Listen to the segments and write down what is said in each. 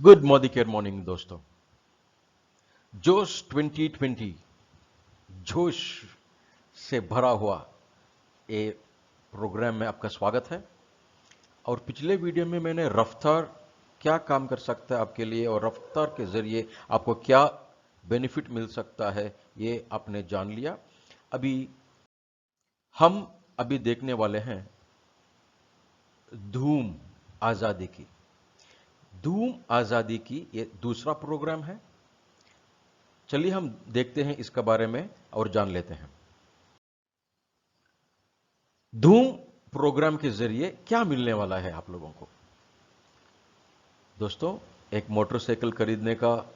Good morning दोस्तों। जोश 2020 जोश से भरा हुआ ये प्रोग्राम में आपका स्वागत है। और पिछले वीडियो में मैंने रफ्तार क्या काम कर सकता है आपके लिए और रफ्तार के जरिए आपको क्या बेनिफिट मिल सकता है ये आपने जान लिया। हम अभी देखने वाले हैं धूम आज़ादी की। धूम आज़ादी की ये दूसरा प्रोग्राम है। चलिए हम देखते हैं इसके बारे में और जान लेते हैं। धूम प्रोग्राम के जरिए क्या मिलने वाला है आप लोगों को। दोस्तों, एक मोटरसाइकिल खरीदने का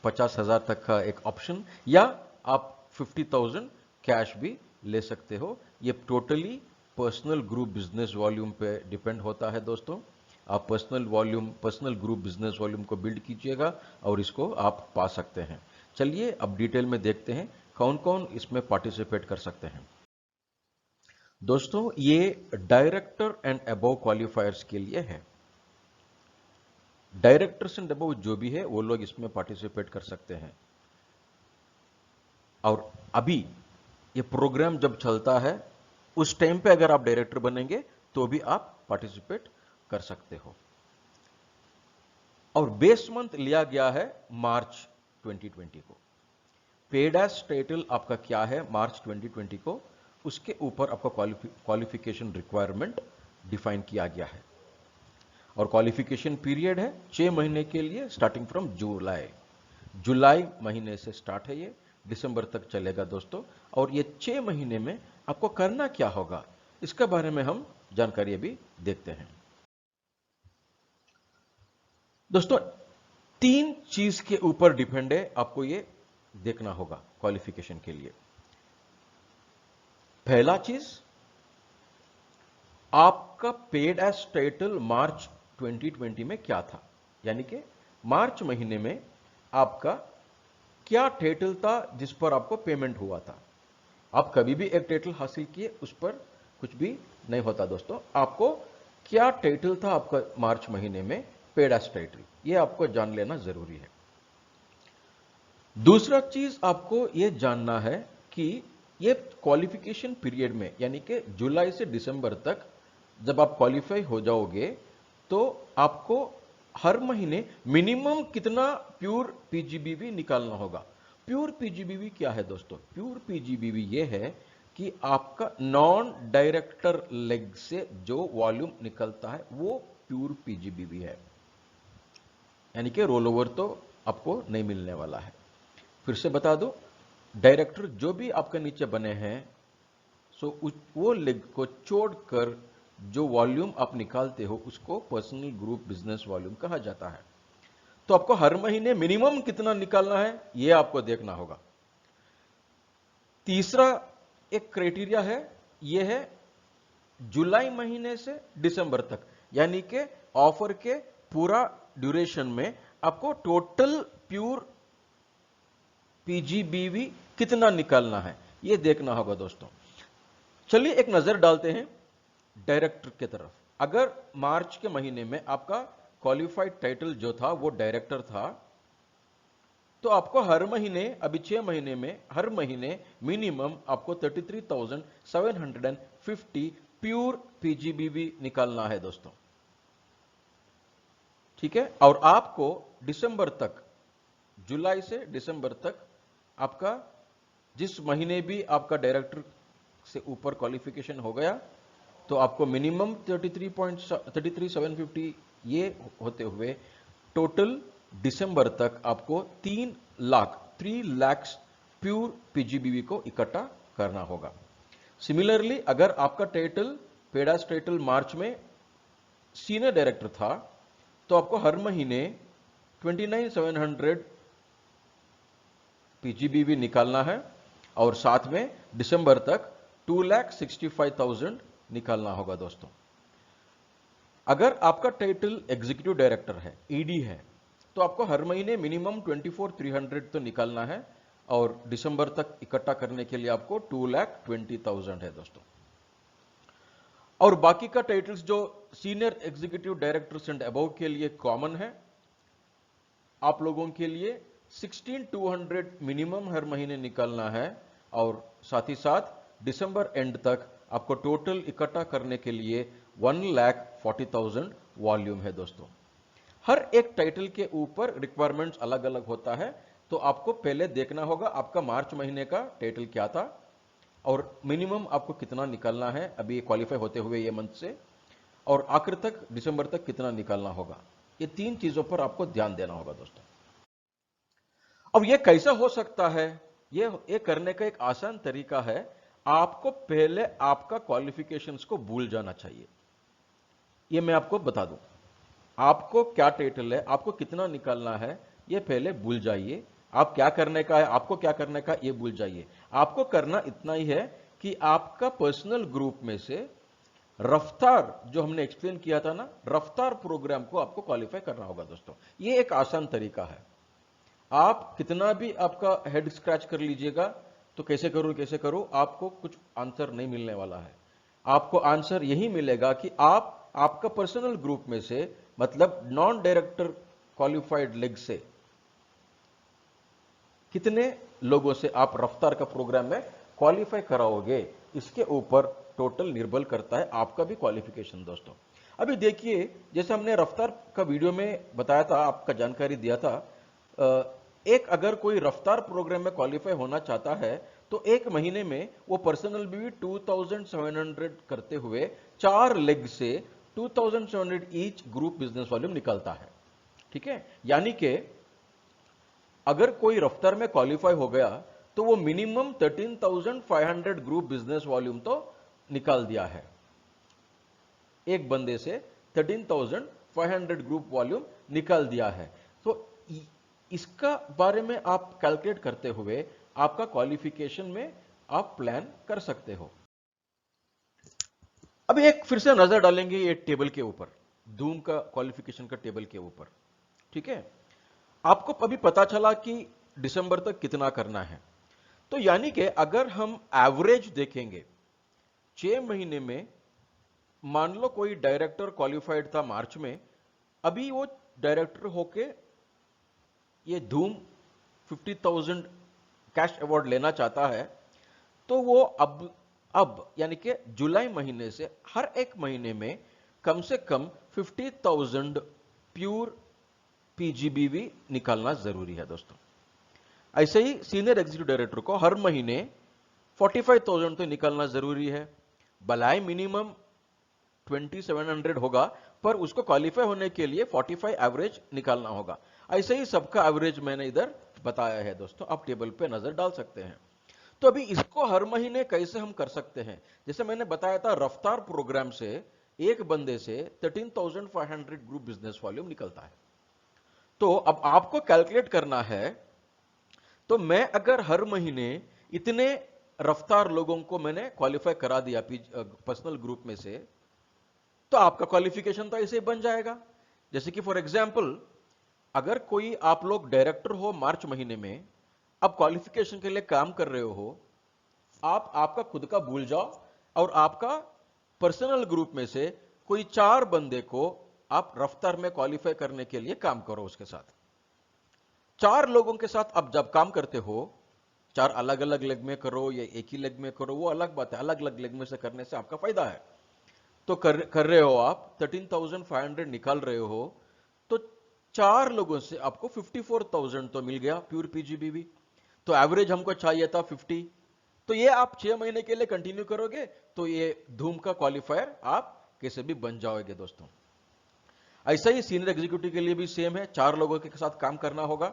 50,000 तक का एक ऑप्शन, या आप 50,000 कैश भी ले सकते हो। ये totally personal group business volume पे डिपेंड होता है। दोस्तों, आप पर्सनल ग्रुप बिजनेस वॉल्यूम को बिल्ड कीजिएगा और इसको आप पा सकते हैं। चलिए अब डिटेल में देखते हैं कौन कौन इसमें पार्टिसिपेट कर सकते हैं। दोस्तों, ये डायरेक्टर एंड अबव क्वालिफायर्स के लिए है। डायरेक्टर्स एंड अबव जो भी है वो लोग इसमें पार्टिसिपेट कर सकते हैं। और अभी ये प्रोग्राम जब चलता है उस टाइम पे अगर आप डायरेक्टर बनेंगे तो भी आप पार्टिसिपेट कर सकते हो। और बेस मंथ लिया गया है मार्च 2020 को। पेड एज टाइटल आपका क्या है मार्च 2020 को, उसके ऊपर आपका क्वालिफिकेशन रिक्वायरमेंट डिफाइन किया गया है। और क्वालिफिकेशन पीरियड है 6 महीने के लिए, स्टार्टिंग फ्रॉम जुलाई महीने से स्टार्ट है, ये दिसंबर तक चलेगा दोस्तों। और ये 6 महीने में आपको करना क्या होगा इसके बारे में हम जानकारी अभी देखते हैं। दोस्तों, 3 चीज के ऊपर डिपेंड है, आपको ये देखना होगा क्वालिफिकेशन के लिए। पहला चीज, आपका पेड एज टाइटल मार्च 2020 में क्या था, यानी कि मार्च महीने में आपका क्या टाइटल था जिस पर आपको पेमेंट हुआ था। आप कभी भी एक टाइटल हासिल किए उस पर कुछ भी नहीं होता दोस्तों। आपको क्या टाइटल था आपका मार्च महीने में पेड एज टाइटल, यह आपको जान लेना जरूरी है। दूसरा चीज आपको यह जानना है कि ये क्वालिफिकेशन पीरियड में, यानी कि जुलाई से दिसंबर तक जब आप क्वालिफाई हो जाओगे तो आपको हर महीने मिनिमम कितना प्योर पीजीबीवी निकालना होगा। प्योर पीजीबीवी क्या है दोस्तों? प्योर पीजीबीवी ये है कि आपका नॉन डायरेक्टर लेग से जो वॉल्यूम निकलता है वो प्योर पीजीबीवी है, यानी कि रोल ओवर तो आपको नहीं मिलने वाला है। फिर से बता दो, डायरेक्टर जो भी आपके नीचे बने हैं, वो लेग को छोड़कर जो वॉल्यूम आप निकालते हो उसको पर्सनल ग्रुप बिजनेस वॉल्यूम कहा जाता है। तो आपको हर महीने मिनिमम कितना निकालना है यह आपको देखना होगा। तीसरा एक क्राइटेरिया है, यह है जुलाई महीने से दिसंबर तक, यानी कि ऑफर के पूरा ड्यूरेशन में आपको टोटल प्योर पीजीबीवी कितना निकालना है यह देखना होगा दोस्तों। चलिए एक नजर डालते हैं डायरेक्टर की तरफ। अगर मार्च के महीने में आपका क्वालिफाइड टाइटल जो था वो डायरेक्टर था, तो आपको हर महीने, अभी 6 महीने में हर महीने मिनिमम आपको 33,750 प्योर पीजीबीवी निकालना है दोस्तों। ठीक है। और आपको दिसंबर तक, जुलाई से दिसंबर तक, आपका जिस महीने भी आपका डायरेक्टर से ऊपर क्वालिफिकेशन हो गया तो आपको मिनिमम 33,750 ये होते हुए टोटल दिसंबर तक आपको 3 लाख प्योर पीजीबीवी को इकट्ठा करना होगा। सिमिलरली अगर आपका टाइटल, पेड एज टाइटल मार्च में सीनियर डायरेक्टर था, तो आपको हर महीने 29,700 पीजीबीवी निकालना है और साथ में दिसंबर तक 2,65,000 निकालना होगा दोस्तों। अगर आपका टाइटल एग्जीक्यूटिव डायरेक्टर है, ईडी है, तो आपको हर महीने मिनिमम 24,300 तो निकालना है और दिसंबर तक इकट्ठा करने के लिए आपको 2,20,000 है दोस्तों। और बाकी का टाइटल्स जो senior executive directors and above के लिए कॉमन है, आप लोगों के लिए 16,200 मिनिमम हर महीने निकलना है, और साथ ही साथ दिसंबर एंड तक आपको टोटल इकट्ठा करने के लिए 1,40,000 वॉल्यूम है दोस्तों। हर एक टाइटल के ऊपर रिक्वायरमेंट्स अलग अलग होता है, तो आपको पहले देखना होगा आपका मार्च महीने का टाइटल क्या था और मिनिमम आपको कितना निकालना है अभी क्वालिफाई होते हुए ये मंथ से, और आखिर तक दिसंबर तक कितना निकालना होगा। ये तीन चीजों पर आपको ध्यान देना होगा दोस्तों। अब ये कैसा हो सकता है? ये करने का एक आसान तरीका है, आपको पहले आपका क्वालिफिकेशंस को भूल जाना चाहिए। ये मैं आपको बता दूं, आपको क्या टाइटल है, आपको कितना निकालना है, ये पहले भूल जाइए। आप क्या करने का है, आपको क्या करने का, ये भूल जाइए। आपको करना इतना ही है कि आपका पर्सनल ग्रुप में से रफ्तार, जो हमने एक्सप्लेन किया था ना, रफ्तार प्रोग्राम को आपको क्वालिफाई करना होगा दोस्तों। ये एक आसान तरीका है। आप कितना भी आपका हेड स्क्रैच कर लीजिएगा तो कैसे करूं, आपको कुछ आंसर नहीं मिलने वाला है। आपको आंसर यही मिलेगा कि आपका पर्सनल ग्रुप में से, मतलब नॉन डायरेक्टर क्वालिफाइड लेग से कितने लोगों से आप रफ्तार का प्रोग्राम में क्वालिफाई कराओगे, इसके ऊपर टोटल निर्भर करता है आपका भी क्वालिफिकेशन दोस्तों। अभी देखिए, जैसे हमने रफ्तार का वीडियो में बताया था, आपका जानकारी दिया था, एक अगर कोई रफ्तार प्रोग्राम में क्वालिफाई होना चाहता है तो एक महीने में वो पर्सनल भी 2,700 करते हुए 4 लेग से 2,700 ईच ग्रुप बिजनेस वॉल्यूम निकलता है। ठीक है, यानी कि अगर कोई रफ्तार में क्वालिफाई हो गया तो वो मिनिमम 13,500 ग्रुप बिजनेस वॉल्यूम तो निकाल दिया है। एक बंदे से 13,500 ग्रुप वॉल्यूम निकाल दिया है। तो इसका बारे में आप कैलकुलेट करते हुए आपका क्वालिफिकेशन में आप प्लान कर सकते हो। अभी एक फिर से नजर डालेंगे ये टेबल के ऊपर, धूम का क्वालिफिकेशन का टेबल के ऊपर। ठीक है, आपको अभी पता चला कि दिसंबर तक कितना करना है। तो यानी कि अगर हम एवरेज देखेंगे 6 महीने में, मान लो कोई डायरेक्टर क्वालिफाइड था मार्च में, अभी वो डायरेक्टर होके ये धूम 50,000 कैश अवार्ड लेना चाहता है, तो वो अब यानी कि जुलाई महीने से हर एक महीने में कम से कम 50,000 प्योर पीजीबीवी निकालना जरूरी है दोस्तों। ऐसे ही सीनियर एग्जीक्यूटिव डायरेक्टर को हर महीने 45,000 तो निकालना जरूरी है। भलाई मिनिमम 2,700 होगा, पर उसको क्वालिफाई होने के लिए 45 एवरेज निकालना होगा। ऐसे ही सबका एवरेज मैंने इधर बताया है दोस्तों, आप टेबल पे नजर डाल सकते हैं। तो अभी इसको हर महीने कैसे हम कर सकते हैं? जैसे मैंने बताया था, रफ्तार प्रोग्राम से एक बंदे से 13,500 ग्रुप बिजनेस वॉल्यूम निकलता है। तो अब आपको कैलकुलेट करना है, तो मैं अगर हर महीने इतने रफ्तार लोगों को मैंने क्वालिफाई करा दिया पर्सनल ग्रुप में से, तो आपका क्वालिफिकेशन तो ऐसे ही बन जाएगा। जैसे कि फॉर एग्जांपल, अगर कोई आप लोग डायरेक्टर हो मार्च महीने में, अब क्वालिफिकेशन के लिए काम कर रहे हो, आप आपका खुद का भूल जाओ और आपका पर्सनल ग्रुप में से कोई 4 बंदे को आप रफ्तार में क्वालिफाई करने के लिए काम करो। उसके साथ 4 लोगों के साथ अब जब काम करते हो, 4 अलग अलग लेग में करो या एक ही लेग में करो, वो अलग बात है। अलग अलग लेग में से करने से आपका फायदा है। तो कर रहे हो आप 13,500 निकाल रहे हो, तो 4 लोगों से आपको 54,000 तो मिल गया प्योर पीजीबीवी। तो एवरेज हमको चाहिए था 50। तो ये आप 6 महीने के लिए कंटिन्यू करोगे तो ये धूम का क्वालिफायर आप कैसे भी बन जाओगे दोस्तों। ऐसा ही सीनियर एग्जीक्यूटिव के लिए भी सेम है, 4 लोगों के साथ काम करना होगा।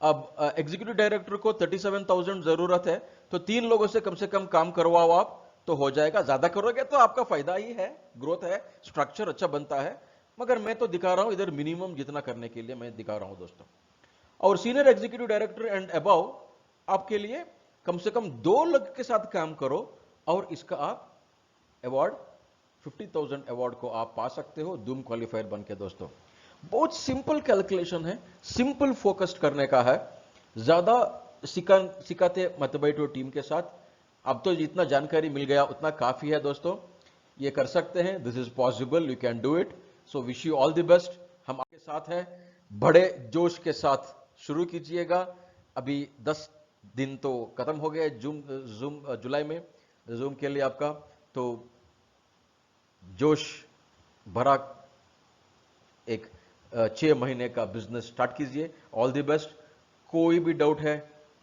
अब एग्जीक्यूटिव डायरेक्टर को 37,000 जरूरत है, तो 3 लोगों से कम काम करवाओ आप, तो हो जाएगा। ज्यादा करोगे तो आपका फायदा ही है, ग्रोथ है, स्ट्रक्चर अच्छा बनता है। मगर मैं तो दिखा रहा हूं इधर मिनिमम जितना करने के लिए मैं दिखा रहा हूं दोस्तों। और senior executive director and above आपके लिए कम से कम 2 लोग के साथ काम करो और इसका आप अवार्ड 50,000 अवार्ड को आप पा सकते हो धूम क्वालिफायर बन के दोस्तों। बहुत सिंपल कैलकुलेशन है, सिंपल फोकस्ड करने का है, ज्यादा सिखाते मत बैठो टीम के साथ। अब तो जितना जानकारी मिल गया उतना काफी है दोस्तों, ये कर सकते हैं। This is possible, you can do it. So wish you all the best. हम साथ है, बड़े जोश के साथ शुरू कीजिएगा। अभी 10 दिन तो खत्म हो गए जूम जुलाई में जूम के लिए आपका, तो जोश भरा एक 6 महीने का बिजनेस स्टार्ट कीजिए। All the best. कोई भी डाउट है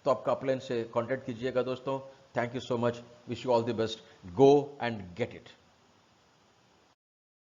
तो आपका अपलाइन से कांटेक्ट कीजिएगा दोस्तों। Thank you so much, wish you all the best, go and get it.